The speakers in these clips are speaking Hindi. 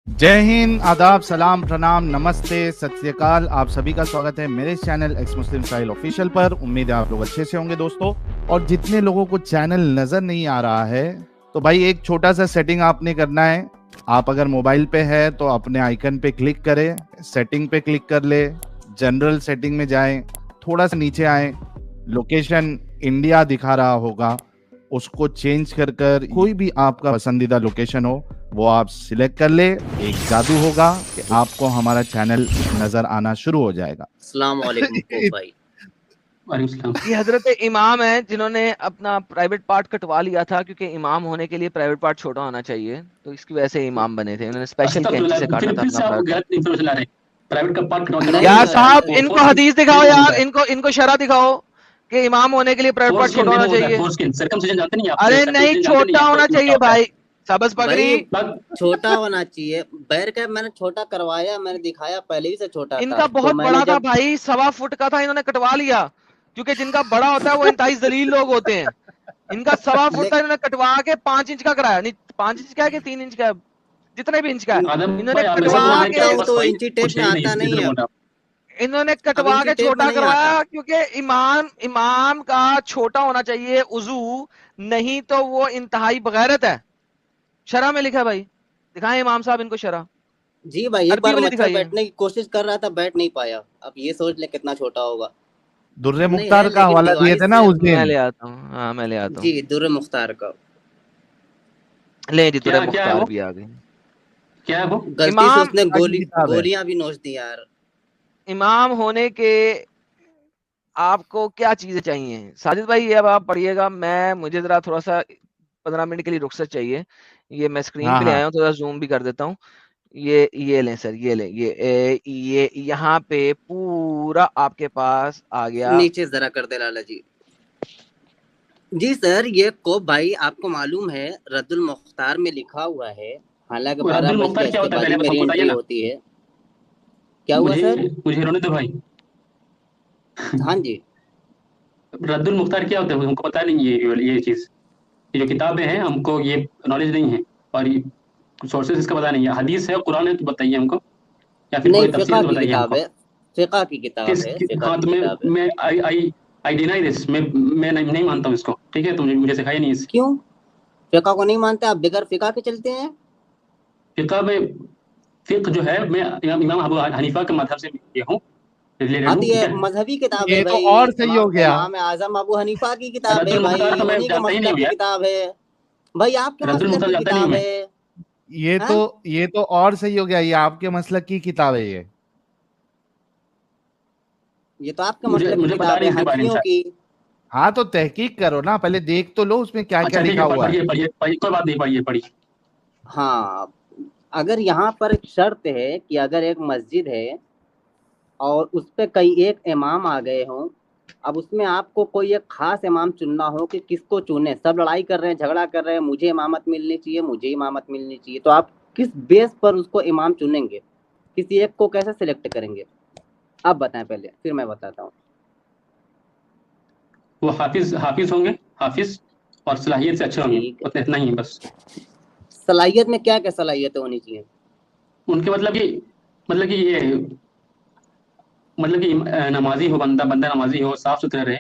जय हिंद, आदाब, सलाम, प्रणाम, नमस्ते, सत श्री अकाल। आप सभी का स्वागत है मेरे चैनल एक्स मुस्लिम साहिल ऑफिशियल पर। उम्मीद है आप लोग अच्छे से होंगे दोस्तों। और जितने लोगों को चैनल नजर नहीं आ रहा है तो भाई एक छोटा सा सेटिंग आपने करना है। आप अगर मोबाइल पे है तो अपने आइकन पे क्लिक करें, सेटिंग पे क्लिक कर ले, जनरल सेटिंग में जाएं, थोड़ा सा नीचे आए, लोकेशन इंडिया दिखा रहा होगा, उसको चेंज कर कर कोई भी आपका पसंदीदा लोकेशन हो वो आप सिलेक्ट कर ले। एक जादू होगा कि आपको हमारा चैनल नजर आना शुरू हो जाएगा। अस्सलाम वालेकुम कोफ भाई। ये हजरत इमाम है जिन्होंने अपना प्राइवेट पार्ट कटवा लिया था, क्योंकि इमाम होने के लिए प्राइवेट पार्ट छोटा होना चाहिए, तो इसकी वजह से इमाम बने थे। उन्होंने स्पेशल कैंची से काटा था अपना पार्ट। यार साहब, इनको हदीस दिखाओ यार, इनको शरा दिखाओ कि इमाम होने के लिए प्राइवेट पार्ट छोटा होना चाहिए। अरे नहीं, छोटा होना चाहिए भाई। सबस पगड़ी छोटा होना चाहिए। बैर का मैंने छोटा करवाया, मैंने दिखाया, पहले ही से छोटा था। इनका बहुत बड़ा था भाई, 1.25 फुट का था, इन्होंने कटवा लिया, क्योंकि जिनका बड़ा होता है वो इंतहाई जलील लोग होते हैं। इनका 1.25 फुट था, इन्होंने कटवा के 5 इंच का कराया। नहीं 5 इंच का है कि 3 इंच का है, जितने भी इंच का है इन्होंने कटवा के, तो इंची टेप में आता नहीं है। इन्होंने कटवा के छोटा करवाया, क्योंकि इमाम का छोटा होना चाहिए उजू, नहीं तो वो इंतहाई बगैरत है। शरा में लिखा है भाई, दिखाएं इमाम साहब इनको शरा। जी भाई, एक बार मच्छर बैठने की कोशिश कर रहा था, बैठ नहीं पाया। अब ये सोच ले कितना छोटा होगा। दुर्रे मुख्तार का हवाला दिए थे ना उस दिन। मैं ले आता हूँ, हाँ मैं ले आता हूँ जी, दुर्रे मुख्तार का। ले जी, दुर्रे मुख्तार भी आ गई। क्या है वो? गलती से उसने गोलियां भी नोच दी यार। इमाम होने के आपको क्या चीजें चाहिए साजिद भाई, ये अब आप पढ़िएगा। मुझे जरा थोड़ा सा 15 मिनट के लिए रुखसत चाहिए। ये मैं स्क्रीन पे ले आया हूँ, थोड़ा जूम भी कर देता हूँ। ये लें सर, ये लें, ये यहाँ पे पूरा आपके पास आ गया। नीचे जरा कर दे लाला जी। जी सर, ये को भाई आपको मालूम है रद्दुल मुख्तार में लिखा हुआ है, हालांकि 12 बज के इसके बाद मेरी एंट्री होती है। क्या हुआ सर? मुझे रोने दो भाई। हाँ जी, रद्दुल मुख्तार क्या होता है हमको पता नहीं। ये चीज, ये जो किताबें हैं हमको ये नॉलेज नहीं है, और ये सोर्सेज इसका पता नहीं है। हदीस है, कुरान है तो बताइए हमको, या फिर कोई तफसीर बताइए हमको। फिक़ा की किताब है। हाँ तो मैं आई डिनाई दिस, मैं नहीं मानता हूँ इसको। ठीक है, तो मुझे सिखाया नहीं इस। क्यों फिक़ा को नहीं मानते आप? बगैर फिक़ा के चलते हैं? फिक़ा में फिक़ जो है, मैं इमाम अबू हनीफा के मजहब से ये हूँ। ये मजहबी किताब है भाई, तो और सही हो गया। इमाम आजम अबू हनीफा की किताब है भाई, उन्हीं के मसलक की किताब है भाई, आपके मसलक की किताब है। ये तो और सही हो गया, ये आपके मसलक की किताब है। ये तो आपके मसलक की किताब है, हनफियों की। हाँ तो तहकीक करो ना, पहले देख तो लो उसमें क्या क्या लिखा हुआ है। कोई बात नहीं, पढ़िए। हाँ, अगर यहाँ पर एक शर्त है कि अगर एक मस्जिद है और उस पे कई एक इमाम आ गए हों, अब उसमें आपको कोई एक खास इमाम चुनना हो कि किसको चुने। सब लड़ाई कर रहे हैं, झगड़ा कर रहे हैं, मुझे इमामत मिलनी चाहिए, मुझे इमामत मिलनी चाहिए, तो आप किस बेस पर उसको इमाम चुनेंगे? किसी एक को कैसे सिलेक्ट करेंगे? आप बताएं पहले, फिर मैं बताता हूँ। वो हाफिज होंगे, हाफिज, और सलाहियत से अच्छे होंगे, इतना ही है बस। सलाहियत में क्या क्या सलाहियतें होनी चाहिए उनके? मतलब कि ये नमाजी हो, बंदा नमाजी हो, साफ सुथरा रहे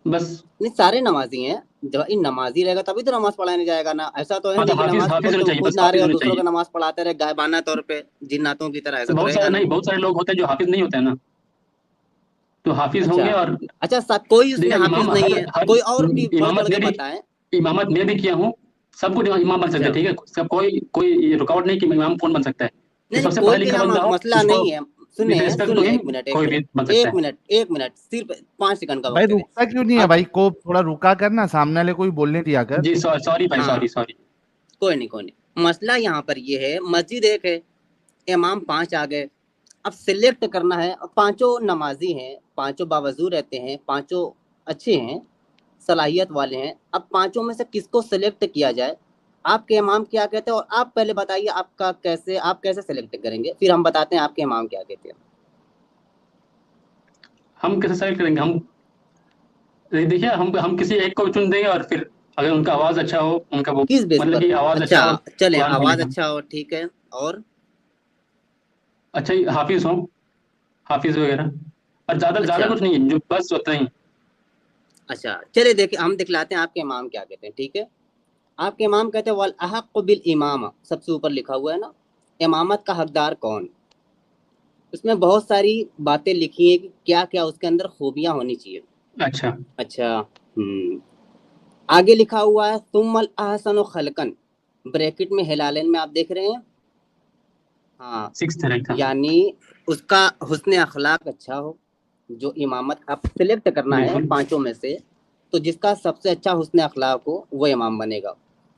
बस। नहीं, सारे नमाजी हैं। जब नमाजी रहेगा तभी तो नमाज पढ़ाने जाएगा ना। ऐसा तो है नहीं कि नमाज खुद ना रहे और दूसरों को नमाज पढ़ाते रहे गायबाना तौर पे, जिन्नातों की तरह। ऐसा बहुत सारे लोग होते हैं जो हाफिज नहीं होते हैं ना, तो हाफिज होंगे। और अच्छा, कोई उसमें हाफिज नहीं है? कोई और भी इमामत बताएं। इमामत मैं भी किया हूँ, सब कुछ इमाम बन सकते हैं। ठीक है, सब कोई रुकावट नहीं कि इमाम कौन बन सकता है। सबसे पढ़ा लिखा बंदा हो, मसला नहीं है। सुनिए, एक मिनट, सिर्फ 5 सेकंड का भाई रुकता क्यों नहीं है भाई? को थोड़ा रुका कर ना, सामने वाले कोई बोलने दिया कर। जी सॉरी भाई, सॉरी। कोई नहीं। मसला यहाँ पर ये है, मस्जिद एक है, इमाम 5 आ गए, अब सिलेक्ट करना है। अब 5 नमाजी हैं, 5 बावजू रहते हैं, 5 अच्छे हैं, सलाहियत वाले हैं। अब 5 में से किसको सिलेक्ट किया जाए? आपके इमाम क्या कहते हैं? और आप पहले बताइए आप कैसे सिलेक्ट करेंगे, फिर हम बताते हैं आपके इमाम क्या कहते हैं। हम कैसे सेलेक्ट करेंगे? हम देखिए, हम किसी एक को चुन देंगे, और फिर अगर उनका आवाज अच्छा हो, उनका वो किस बेस मतलब पर? कि आवाज अच्छा हो, चले आवाज अच्छा हो, ठीक है। और अच्छा, ये हाफिज हो, हाफिज वगैरह, और ज्यादा अच्छा कुछ नहीं है, जो बस उतना ही। अच्छा, चलिए देखिए हम दिखलाते हैं आपके इमाम क्या कहते हैं, ठीक है। आपके इमाम कहते हैं वल अहक्कु बिल इमामा, सबसे ऊपर लिखा हुआ है ना, इमामत का हकदार कौन। उसमें बहुत सारी बातें लिखी हैं कि क्या क्या उसके अंदर खूबियां होनी चाहिए। अच्छा, अच्छा, आगे लिखा हुआ है तुम्मल अहसनु खलकन, ब्रैकेट में हिलालेन में आप देख रहे हैं। हाँ, 6th रैंक का। यानी उसका हुस्न अखलाक अच्छा हो। जो इमामत आप सिलेक्ट करना है बिल्कुल। पांचों में से, तो जिसका सबसे अच्छा हुस्न अखलाक हो वो इमाम बनेगा।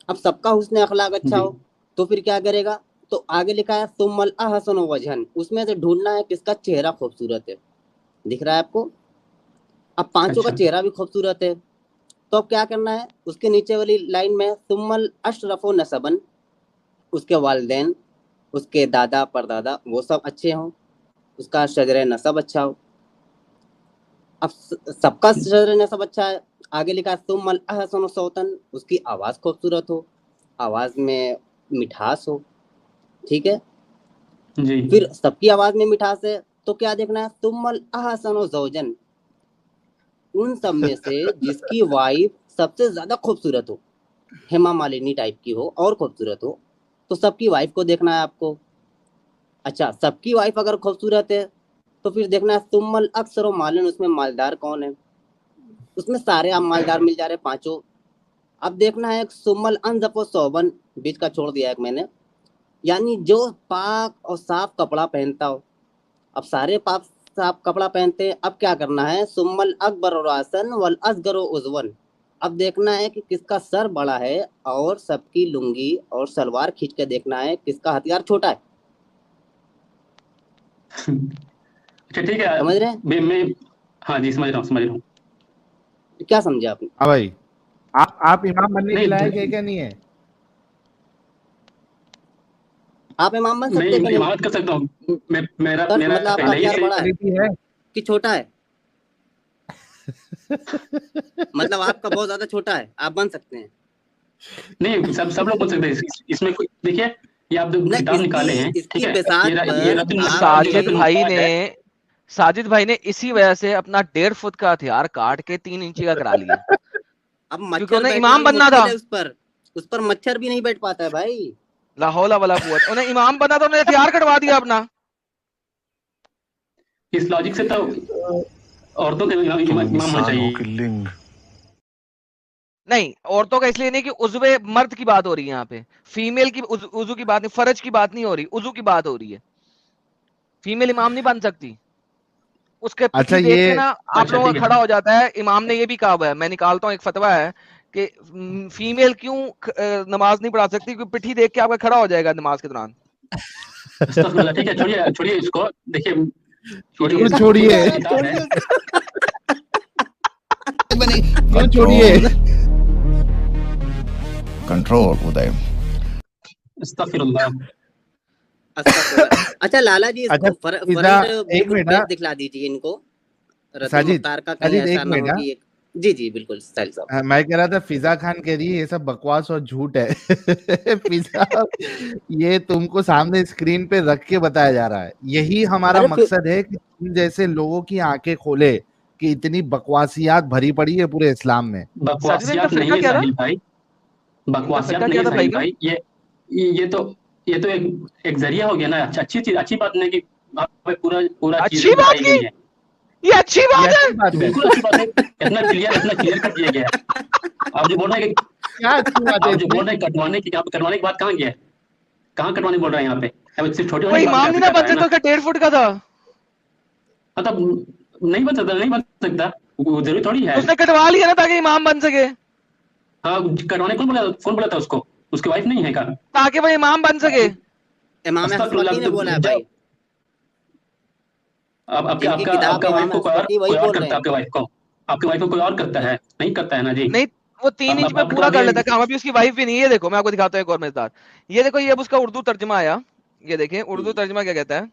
अब सबका हुस्न अखलाक अच्छा जी। हो तो फिर क्या करेगा, तो आगे लिखा है सुम्मल अहसन वजहन, उसमें से ढूंढना है किसका चेहरा खूबसूरत है। दिख रहा है आपको। अब पांचों का अच्छा। चेहरा भी खूबसूरत है, तो अब क्या करना है, उसके नीचे वाली लाइन में सुम्मल अशरफो नसबन, उसके वालदेन, उसके दादा परदादा वो सब अच्छे हों, उसका शजर नसब अच्छा हो। अब सबका शजर नसब अच्छा है, आगे लिखा है सुम्मल अहसन सौतन, उसकी आवाज़ खूबसूरत हो, आवाज़ में मिठास हो, ठीक है। जी। फिर सबकी आवाज़ में मिठास है, तो क्या देखना है, सुम्मल अहसन जौजन, उन सब में से जिसकी वाइफ सबसे ज़्यादा खूबसूरत हो, हेमा मालिनी टाइप की हो और खूबसूरत हो, तो सबकी वाइफ को देखना है आपको। अच्छा, सबकी वाइफ अगर खूबसूरत है तो फिर देखना है सुम्मल अक्सर मालिन, उसमें मालदार कौन है। उसमें सारे आप मालदार मिल जा रहे पांचों। अब देखना है सुम्मल अनजफो सोबन, बीच का छोड़ दिया है मैंने, यानी जो पाक और साफ कपड़ा पहनता हो। अब सारे पाक साफ कपड़ा पहनते हैं, अब क्या करना है, सुम्मल अकबर रासन वल असगर उजवन, अब देखना है कि किसका सर बड़ा है और सबकी लुंगी और सलवार खींच के देखना है किसका हथियार छोटा है। अच्छा, ठीक है। समझ रहे हैं, मैं हाँ जी, समझ रहा हूँ, समझ रहा हूँ। क्या समझे आपने। हाँ भाई, आप इमाम बनने के लायक है नहीं, क्या, नहीं है? आप इमाम बन मैं सकते हैं कि नहीं। इमामत कर सकता हूँ। मेरा सर मेरा मतलब आपका पहले ही हथियार से। बड़ा है क्वालिटी है। कि छोटा है, मतलब आपका बहुत ज्यादा छोटा है, आप बन सकते हैं। नहीं, सब लोग बोल सकते हैं। इसमें कोई देखिए, ये आप जो न किताब निकाले हैं, इसकी ठीक इसकी है, बिसात ये पर रद्दुल मुख्तार जो आपकी, साजिद रद्दुल भाई मुख्तार ने है। साजिद भाई ने इसी वजह से अपना 1.5 फुट का हथियार काट के 3 इंची का करा लिया, अब क्योंकि मच्छर उन्हें बैठना इमाम भी बनना था। मुश्किल है उस पर मच्छर भी नहीं बैठ पाता है भाई। ला हौला वला कुव्वत, उन्हें इमाम बनना था, उन्हें हथियार कटवा दिया अपना। इस लॉजिक से तो औरतों के इमाम होना चाहिए। नहीं, औरतों का इसलिए नहीं कि उज़्वे मर्द की बात हो रही है यहाँ पे, फीमेल की उज़ू की बात नहीं, फर्ज की बात नहीं हो रही, उज़ू की बात हो रही है। फीमेल इमाम नहीं बन सकती। उसके अच्छा पिठी देख के ये, ना आप अच्छा, लोगों ठीक का है। खड़ा हो जाता है। इमाम ने ये भी कहा हुआ है, मैं निकालता हूँ एक फतवा है कि फीमेल क्यों नमाज नहीं पढ़ा सकती, क्योंकि पिठी देख के आपका खड़ा हो जाएगा नमाज के दौरान। अस्तगफिरुल्लाह, ठीक है, छोड़िए छोड़िए इसको। देखिए, छोड़िए क्यों इसको। छोड़िए, ये किताब है। क्यों छोड़िए? कंट्रोल उदय। अस्तगफिरुल्लाह। अच्छा लाला जी, अच्छा इसको फिजा, फ्रंट एक बिल्कुल मिनट पेज हाँ, दिखला दीजिए इनको, रतुल साजिद, मुख्तार का, कहीं साजिद ऐसा एक ना मिनट हो हाँ। कि एक। जी जी बिल्कुल साहिल साहब। मैं कह रहा था फिजा खान कह रही है ये सब बकवास और झूठ है। फिजा, ये तुमको सामने स्क्रीन पे रख के बताया जा रहा है। यही हमारा अरे फिर मकसद है कि तुम जैसे लोगों की आंखें खोले कि इतनी बकवासियात भरी पड़ी है पूरे इस्लाम में। साजिद भाई, इनका बकवासियात नहीं फिरका है क्या था? साहिल भाई। इनका बकवासियात फिरका नहीं क्या है था भाई साहिल का? भाई। ये तो एक जरिया हो गया ना। अच्छी बात नहीं है कि वहाँ पे पूरा पूरा अच्छी चीजें बात बताई की, गई है। ये अच्छी ये बात है। अच्छी बात है। बिल्कुल अच्छी बात है। इतना क्लियर कर दिया गया है। आप जो बोल रहे हैं कि क्या अच्छी बात है आप जो इसमें? बोल रहे हैं कटवाने की बात कहाँ गया है? कहाँ कटवाने बोल रहे हैं यहाँ पे? अब सिर्फ छोटे होने कोई की बात इमाम नहीं ना कर बन रहा है सकता, ना। उसका 1.5 फुट का था, मतलब नहीं बन सकता। वो जरूरी थोड़ी तो है। उसने कटवा लिया ना ताकि इमाम बन सके, हाँ, कटवाने कौन बोला था उसको? उसकी वाइफ नहीं है का? ताकि वो इमाम बन सके। इमाम हसफती अस्तगफिरुल्लाह। ने बोला है जब भाई, अब जिनकी किताब आपका वाइफ इमाम को हसफती वही कोई और बोल रहे करता है। हैं। आपके वाइफ को कोई और करता है, नहीं करता है ना जी। नहीं, वो 3 इंच अब में आपकी तो पूरा अभी कर लेता है काम। अभी उसकी वाइफ भी नहीं है। ये देखो, मैं आपको दिखाता हूँ एक और मजेदार। ये देखो, ये अब उसका उर्दू तर्जमा आया। ये देखें उर्दू तर्जमा क्या कहता है।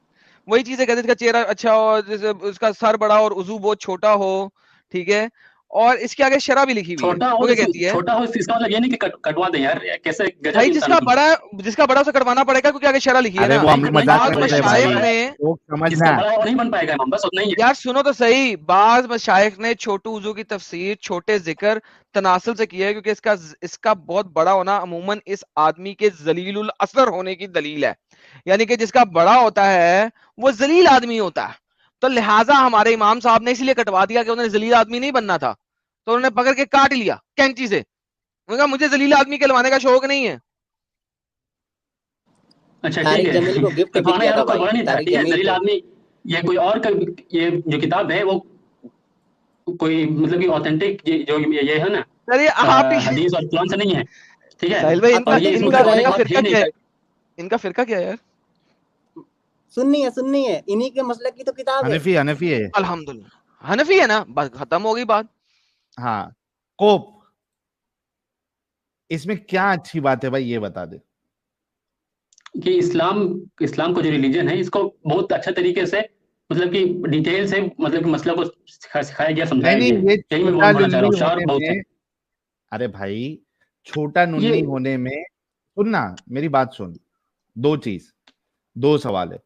वही चीजें कहते हैं, इसका चेहरा अच्छा हो, जैसे उसका सर बड़ा हो और उजू बहुत छोटा हो, ठीक है, और इसके आगे शरा भी लिखी हुई है। छोटा हो वो क्या कहती है? छोटा हो इसका मतलब ये नहीं कि कटवा दें यार, कैसे गजब भाई इंसान जिसका बड़ा उसे कटवाना पड़ेगा, क्योंकि आगे शरा लिखी है अरे ना। वो हम मजाक बाज़ कर रहे हैं मशाइख भाई, ने, लोग जिसका समझना। बड़ा है वो नहीं बन पाएगा इमाम, बस उतना ही है। यार सुनो तो सही, बाज़ मशाइख ने छोटू वजू की तफसीर छोटे जिक्र तनासुल से किया है, क्योंकि इसका बहुत बड़ा होना अमूमन इस आदमी के जलीलुल असर होने की दलील है। यानी कि जिसका बड़ा होता है वो जलील आदमी होता है। तो लिहाजा हमारे इमाम साहब ने इसलिए कटवा दिया कि उन्हें जलील आदमी नहीं बनना था, तो उन्होंने पकड़ के काट लिया कैंची से। उन्होंने कहा मुझे जलील आदमी कहलवाने का शौक नहीं है। अच्छा ठीक तारिक है, जमील को गिफ्ट भी कटवाना किया यार था कोई भाई, बड़ा नहीं था, तारिक ठीक है, जमील जलील को। आदमी ये कोई और ये जो किताब है वो कोई मतलब कि ऑथेंटिक जो ये है ना अरे आप ही हदीस और कुरान से नहीं है, ठीक है। साहिल भाई, आप इनका और ये खुद इसमें पूछ इनका रहे कटवाने इनका की हैं। बात है फिरका ही नहीं। क्या है? इनका फिरका क्या है यार? सुन्नी है, इन्हीं के मसलक की तो किताब है। हनफी है। अल्हम्दुलिल्लाह हनफी है ना, बस खत्म हो गई बात। हाँ, कोप, इसमें क्या अच्छी बात है भाई, ये बता दे। कि इस्लाम को जो रिलीजन है इसको बहुत अच्छा तरीके से मतलब कि डिटेल से मतलब कि मसला को सिखाया गया, नहीं समझाया नहीं, गया है। ये यही मैं छोटा बोलना चाह रहा लुल्ली हूँ, होने शार्प बहुत है में, अरे भाई छोटा ये। नुन्नी होने में, सुनना मेरी बात सुन, दो सवाल है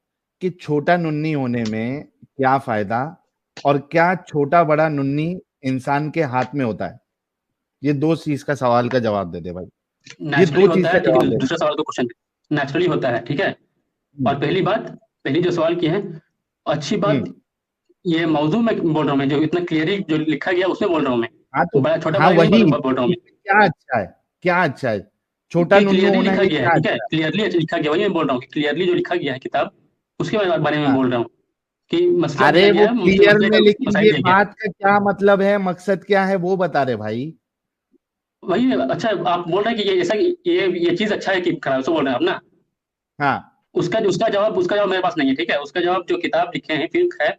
कि छोटा नुन्नी होने में क्या फायदा, और क्या छोटा बड़ा नुन्नी इंसान के हाथ में होता है। ये दो चीज का सवाल का जवाब दे दे भाई, ये नेचुरली दो चीज होता का है, ठीक जवाब है, दे दूसरा सवाल का क्वेश्चन नेचुरली होता है, ठीक है। दे। और पहली जो सवाल की है, अच्छी बात हम्म, ये मौजू में बोल रहा हूँ मैं, जो इतना क्लियरली जो लिखा गया उसमें बोल रहा हूँ मैं, हाँ तो, बड़ा छोटा हाँ बड़ा नहीं वही, बोल रहा हूँ मैं, इसमें क्या अच्छा है, क्या अच्छा है, छोटा कि नुन्नू क्लियरली होना लिखा ये गया है, क्या ठीक है, अच्छा है। क्लियरली लिखा गया, वही मैं बोल रहा हूँ कि क्लियरली जो लिखा गया है किताब उसके बारे में हाँ, बोल रहा हूँ कि मसला दिया अरे गया वो है, क्लियर मसले में, का लेकिन मसाइल ये दिया गया है। बात का क्या मतलब है, मकसद क्या है, वो बता रहे भाई। वही अच्छा आप बोल रहे हैं कि ये ऐसा ये चीज अच्छा है कि खराब, सो बोल रहे हैं आप ना। हाँ, उसका जवाब मेरे पास नहीं है, ठीक है। उसका जवाब जो किताब लिखे हैं फिक्र है,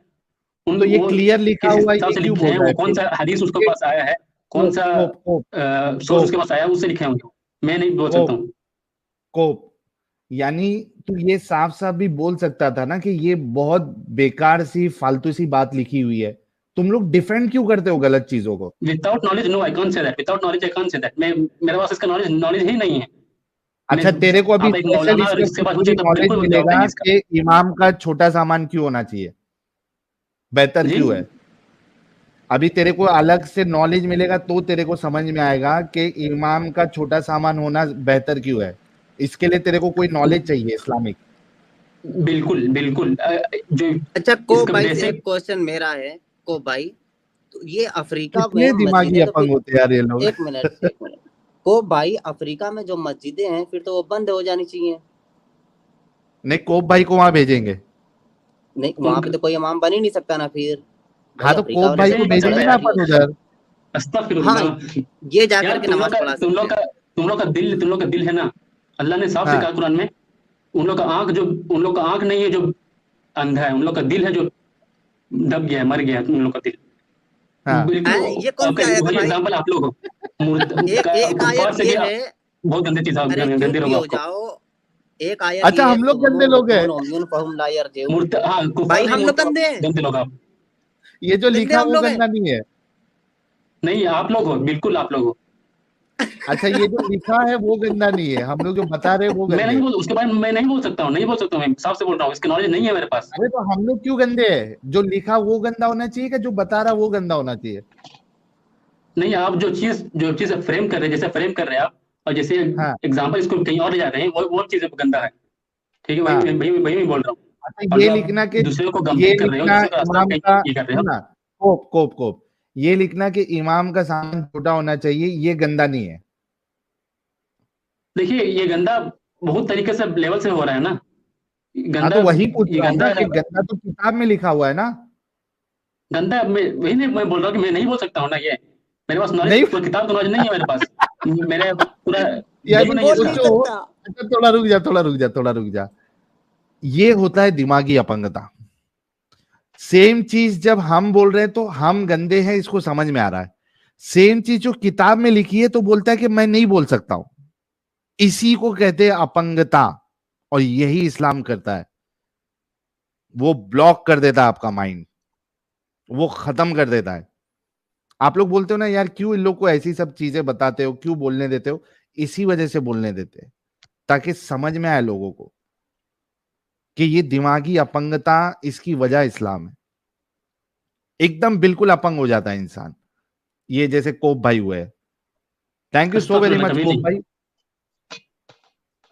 उन तो ये वो क्लियर लिखा किस हुआ हिसाब ये से क्यों लिखे बोल हैं, रहा वो है कौन फिर। सा हदीस उसके ये पास आया है, कौन कोप सा कोप कोप सोर्स कोप उसके पास आया है, उससे लिखे होंगे। मैं नहीं बोल सकता कोप हूँ। कोप, यानी तू ये साफ साफ भी बोल सकता था ना कि ये बहुत बेकार सी फालतू सी बात लिखी हुई है। तुम लोग डिफेंड क्यों करते हो गलत चीजों को। Without knowledge no I can't say that, without knowledge I can't say that. मैं मेरे पास इसका नॉलेज ही नहीं है। मैं अच्छा, तेरे को अभी आप एक स्पेशल मौलाना और इसमें इसके पास पूछे पूरी तो नॉलेज बिल्कुल जवाब मिलेगा देंगे इसका। कि इमाम का छोटा सामान क्यों होना चाहिए, बेहतर जी क्यों है। अभी तेरे को अलग से नॉलेज मिलेगा तो तेरे को समझ में आएगा कि इमाम का छोटा सामान होना बेहतर क्यों है। इसके लिए तेरे को कोई नॉलेज चाहिए इस्लामिक। बिल्कुल बिल्कुल जो अच्छा को इसका भाई से एक बेसिक। क्वेश्चन मेरा है, को भाई, तो ये अफ्रीका कितने में दिमागी मस्जिदें तो अपंग फिर, होते यार ये लोग। एक मिनट को भाई, अफ्रीका में जो मस्जिदें हैं फिर तो वो बंद हो जानी चाहिए। नहीं, कोप भाई को वहां भेजेंगे। नहीं, वहां पे तो कोई इमाम बन ही नहीं सकता ना फिर। भाई हाँ तो अफ्रीका कोप वाले भाई तो को कैसे बन बहुत सकता भेजेंगे है ना बड़ा यार, अपन कंट्री है। उधर। हाँ, अस्तगफिरुल्लाह। ये जा यार करके नमाज पढ़ा सकते हैं। तुम लोग का दिल है ना, अल्लाह ने साफ से हाँ कहा कुरान में, उन लोग का आंख नहीं है जो अंधा है, उन लोग का दिल है जो दब गया है, मर गया है, उन लोग का दिल हाँ बिल्कुल। ये कौन सी आपका आयत है वही भाई? एग्जाम्पल आप लोग हो, एक एक कुफार आयत से भी ये है। बहुत गंदे चीज अरे चुप गंदे ही लोग हो आपको। जाओ। एक आयत अच्छा, ये है, हम लोग कुफुरुन गंदे लोग हैं। बुकमुन उम्युन फहुम ला यरजिऊन। हाँ कुफार भाई नहीं, हम लोग गंदे हैं, गंदे लोग आप। ये जो गंदे लिखा हम वो लोग हैं। गंदा नहीं है। नहीं आप लोग हो, बिल्कुल आप लोग हो। अच्छा, ये जो लिखा है वो गंदा नहीं है, हम लोग जो बता रहे हैं वो मैं गंदे नहीं हैं। बोल उसके बारे में मैं नहीं बोल सकता हूँ, नहीं बोल सकता हूँ, मैं साफ से बोल रहा हूँ, इसकी नॉलेज नहीं है मेरे पास। अरे तो हम लोग क्यों गंदे हैं, जो लिखा वो गंदा होना चाहिए कि जो बता रहा वो गंदा होना चाहिए। नहीं, आप जो चीज फ्रेम कर रहे हैं, जैसे फ्रेम कर रहे हैं आप, और जैसे हाँ एग्जाम्पल इसको कहीं और ले जा रहे हैं, वो चीज गंदा है, ठीक है। वही हाँ। वही वही मैं बोल रहा हूँ। अच्छा, और ये जो आप लिखना कि, दूसरे को ये कंपेयर कर रहे हो, लिखना दूसरे का रास्ता इमाम कहीं का, ये कर रहे हो। सुनना, कोप कोप कोप, ये लिखना कि इमाम का सामान छोटा होना चाहिए, ये गंदा नहीं है। देखिए ये गंदा बहुत तरीके से लेवल से हो रहा है ना, हाँ गंदा। तो वही पूछ ये रहा हूँ गंदा ना है, कि गंदा तो किताब में लिखा हुआ है ना। गंदा मैं वही नहीं मैं बोल रहा हूँ कि मैं नहीं बोल सकता हूँ ना, ये मेरे पास नॉलेज, नहीं। पूरी किताब का नॉलेज नहीं है मेरे पास, मेरे पूरा भाई यानी इल्म नहीं है बोल नहीं इसका। सोचो। सकता। अच्छा, थोड़ा रुक जा। ये होता है दिमागी अपंगता। सेम चीज जब हम बोल रहे हैं तो हम गंदे हैं, इसको समझ में आ रहा है। सेम चीज जो किताब में लिखी है तो बोलता है कि मैं नहीं बोल सकता हूं। इसी को कहते हैं अपंगता, और यही इस्लाम करता है। वो ब्लॉक कर देता है आपका माइंड, वो खत्म कर देता है। आप लोग बोलते हो ना यार क्यों इन लोग को ऐसी सब चीजें बताते हो, क्यों बोलने देते हो, इसी वजह से बोलने देते हैं, ताकि समझ में आए लोगों को कि ये दिमागी अपंगता, इसकी वजह इस्लाम है। एकदम बिल्कुल अपंग हो जाता है इंसान, ये जैसे कोप भाई हुए। Thank you so very much कोप भाई,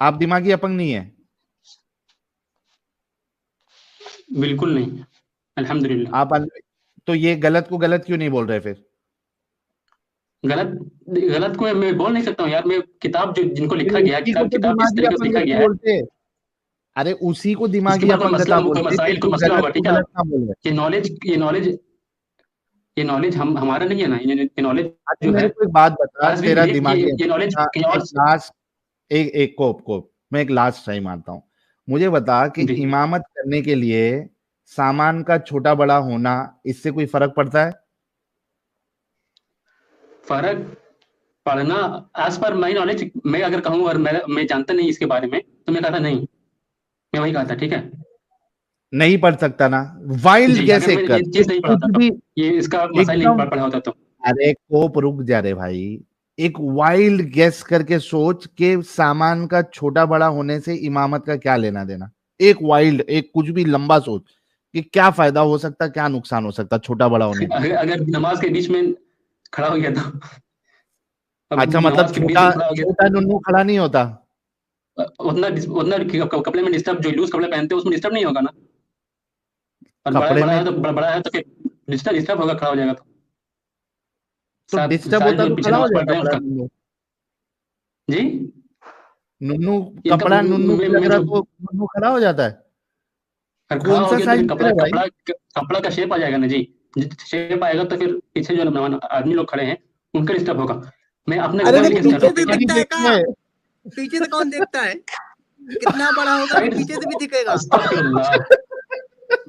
आप दिमागी अपंग नहीं है? बिल्कुल नहीं, अल्हम्दुलिल्लाह। आप तो ये गलत को गलत क्यों नहीं बोल रहे फिर? गलत को मैं बोल नहीं सकता हूँ यार, मैं किताब जो जिनको लिखा गया है, किताब जिस दिमागी तरीके से लिखा गया है, बोलते, अरे उसी को इसके दिमागी बाद कोई मसला, अपंगता कोई बोलते, मसाइल, कोई तो मसला गलत होगा, को ठीक है। गलत ना बोल रहे। ये नॉलेज हम हमारा नहीं है ना, ये नॉलेज अच्छा जो मेरे है, को एक बात बता, आज भी तेरा ये दिमागी ये नॉलेज हाँ, कहीं और एक लास्ट, एक कोप मैं एक लास्ट ट्राई मारता हूँ। मुझे बता कि जी। इमामत करने के लिए सामान का छोटा बड़ा होना, इससे कोई फर्क पड़ता है? फर्क पढ़ना, एज पर माई नॉलेज, मैं अगर कहूँ और मैं जानता नहीं इसके बारे में, तो मैं कहता नहीं, मैं वही कहता, ठीक है। नहीं पढ़ सकता ना, वाइल्ड जी, गैस अगर मैं एक कर, ये चीज नहीं कुछ पढ़ाता तो, भी ये इसका मसाइल नहीं एकदम। पढ़ा होता तो। अरे कोप रुक जा रे भाई, एक वाइल्ड गेस करके सोच के सामान का छोटा बड़ा होने से इमामत का क्या लेना देना। एक वाइल्ड, एक कुछ भी लंबा सोच कि क्या फायदा हो सकता, क्या नुकसान हो सकता छोटा बड़ा होने का। अगर नमाज के बीच में खड़ा हो गया तो, अब अच्छा मतलब नमाज के बीच छोटा में खड़ा हो गया, छोटा नुन्नू खड़ा नहीं होता? उतना उतना कपड़े में डिस्टर्ब, जो लूज कपड़े पहनते हैं उसमें डिस्टर्ब नहीं होगा ना। और बड़ा कपड़े बड़ा में है तो बड़ा है तो फिर डिस्टर्ब होगा, खड़ा हो जाएगा तो। तो डिस्टर्ब सारे होता जो तो पीछे खड़ा हो नमाज पढ़ जाता रहे हैं बड़ा उसका। नुन्नू। जी, नुन्नू इनका कपड़ा नुन्नू मैं को लग मैं रहा जो तो नुन्नू खड़ा हो जाता है? खड़ा कौन हो सा गया तो फिर साइज कपड़ा है भाई? कपड़ा कपड़ा का शेप आ जाएगा ना जी। शेप आएगा तो फिर पीछे जो आदमी लोग खड़े हैं उनका डिस्टर्ब होगा। मैं अपने अरे कपड़े तो में केस कर पीछे रहा हूँ, से ठीक है। दिखता है देखता का? है। पीछे से कौन देखता है? कितना बड़ा होगा कि साइड, पीछे से भी दिखेगा? अस्तगफिरुल्लाह।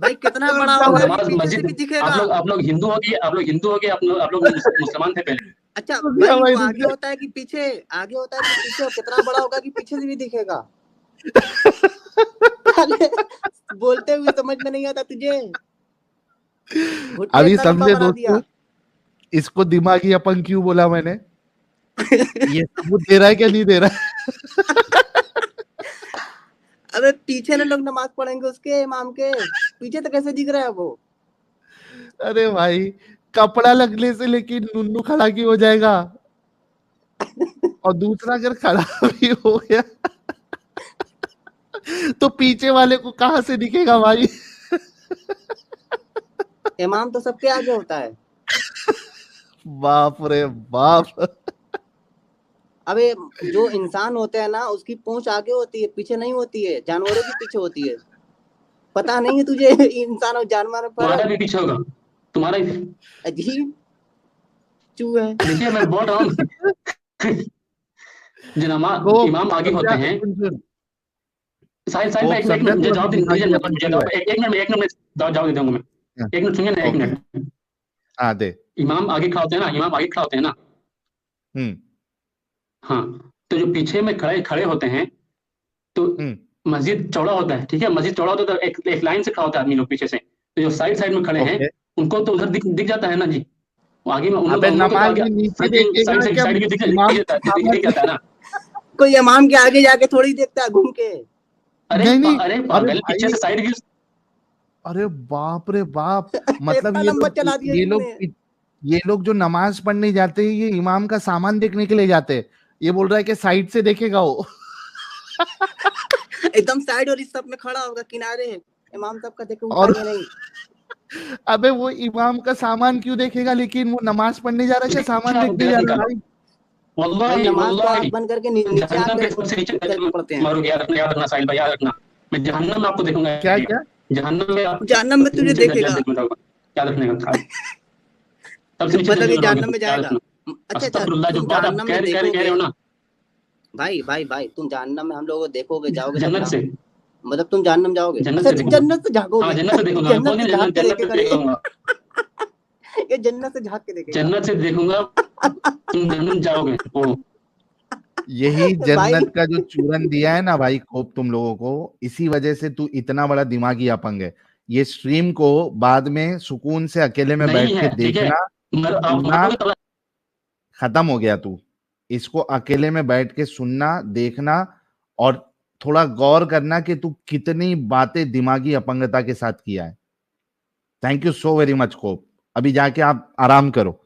भाई कितना रुक बड़ा जा होगा भाई, कि नमाज पीछे से मस्जिद, भी दिखेगा? आप लोग हिंदू हो गए, आप लोग मुसलमान थे पहले। अच्छा रुक जा भाई, भाई, वो रुक आगे जा। होता है कि पीछे? आगे होता है कि पीछे? और कितना बड़ा होगा कि पीछे से भी दिखेगा? अरे बोलते हुए समझ में नहीं आता तुझे? घुटिया अभी इतना लंबा समझे बना दिया। दोस्तों, इसको दिमागी अपंग क्यों बोला मैंने? ये सबूत दे रहा है क्या नहीं दे रहा है? अबे पीछे ना लोग नमाज पढ़ेंगे उसके, इमाम के पीछे तो कैसे दिख रहा है वो? अरे भाई, कपड़ा लगने से लेकिन नुन्नू खड़ा क्यों हो जाएगा? और दूसरा अगर खड़ा भी हो गया तो पीछे वाले को कहां से दिखेगा भाई? इमाम तो सबके आगे होता है। बाप रे बाप। अबे जो इंसान होते हैं ना, उसकी पूंछ आगे होती है, पीछे नहीं होती है। जानवरों की पीछे होती है। पता नहीं है तुझे इंसान और जानवर में तुम्हारा फर्क? भी पीछे होगा, तुम्हारा। अजीब चूहा है। देखिए मैं बोल रहा हूँ जो इमाम आगे होते हैं। सुन साहिल साहिल भाई, एक समझा मिनट, तू मुझे अभी जवाब दीजिए दिमागी मुझे अपंग मुझे क्यों है? एक मिनट में जवाब दे दूंगा मैं। हाँ, एक मिनट सुनिए ना, एक ओके, मिनट। हाँ दे। इमाम आगे खड़ा होते हैं ना, इमाम आगे खड़ा होते हैं ना। हम्म हाँ, तो जो पीछे में खड़े खड़े होते हैं, तो हम्म मस्जिद चौड़ा होता है, ठीक है। मस्जिद चौड़ा होता है तो एक लाइन से खड़ा होता है आदमी लोग पीछे से। तो जो साइड साइड में खड़े हैं ओके। उनको तो उधर दिख जाता है ना जी। वो आगे में अबे उन लोग को तो नमाज आगे में नीचे फ्रंट देखेगा क्या? साइड भी इमाम के दिख जाता है ना। कोई इमाम के आगे जाके थोड़ी देखता है घूम के। नहीं नहीं, अरे अरे पागल, पीछे भाई, से साइड व्यू। अरे बाप रे बाप। मतलब इतना लंबा चला दिया तूने। ये लोग जो नमाज पढ़ने जाते हैं, ये इमाम का सामान देखने के लिए जाते हैं। ये बोल रहा है कि साइड से देखेगा वो। एकदम साइड और इस सब में खड़ा होगा, किनारे इमाम साहब का देखे और उठाएंगे नहीं। अबे वो इमाम का सामान क्यों देखेगा, लेकिन वो नमाज पढ़ने जा रहा है क्या सामान देखने जा रहा है भाई? भाई वल्लाही नमाज तो आंख वल्लाही बंद करके नीचे जहन्नम के आके सबसे नीचे करके पढ़ते हैं। मारोगे, याद रखना साहिल भाई, याद रखना। मैं जहन्नम में आपको देखूंगा, क्या क्या? जहन्नम में आप जहन्नम में तुझे देखेगा। याद रखने का था। सबसे नीचे मतलब ये जहन्नम जहन्नम याद में जाएगा। रखना। अच्छा अस्तगफिरुल्लाह, जो तुम बात आप जहन्नम कह में रहे देखोगे हो ना, भाई तुम जहन्नम में हम लोग को देखोगे, जाओगे तब जन्नत ना। से, मतलब तुम जहन्नम जाओगे? जन्नत अच्छा से देखूंगा। जन्नत से हाँ, झांकोगे? जन्नत से देखूंगा। मैं बोल जन्नत से नहीं, झांक के जन्नत से देखेगा ये। देखूंगा, ये जन्नत से झांक के देखेगा। जन्नत से देखूंगा। तुम जन्नत जाओगे वो। यही भाई जन्नत का जो चूरन दिया है ना भाई खोप तुम लोगों को, इसी वजह से तू इतना बड़ा दिमागी अपंग है। ये स्ट्रीम को बाद में सुकून से अकेले में नहीं बैठ के है, ठीक है। देखना, सुनना खत्म हो गया। तू इसको अकेले में बैठ के सुनना, देखना और थोड़ा गौर करना कि तू कितनी बातें दिमागी अपंगता के साथ किया है। Thank you so very much कोप। अभी जाके आप आराम करो।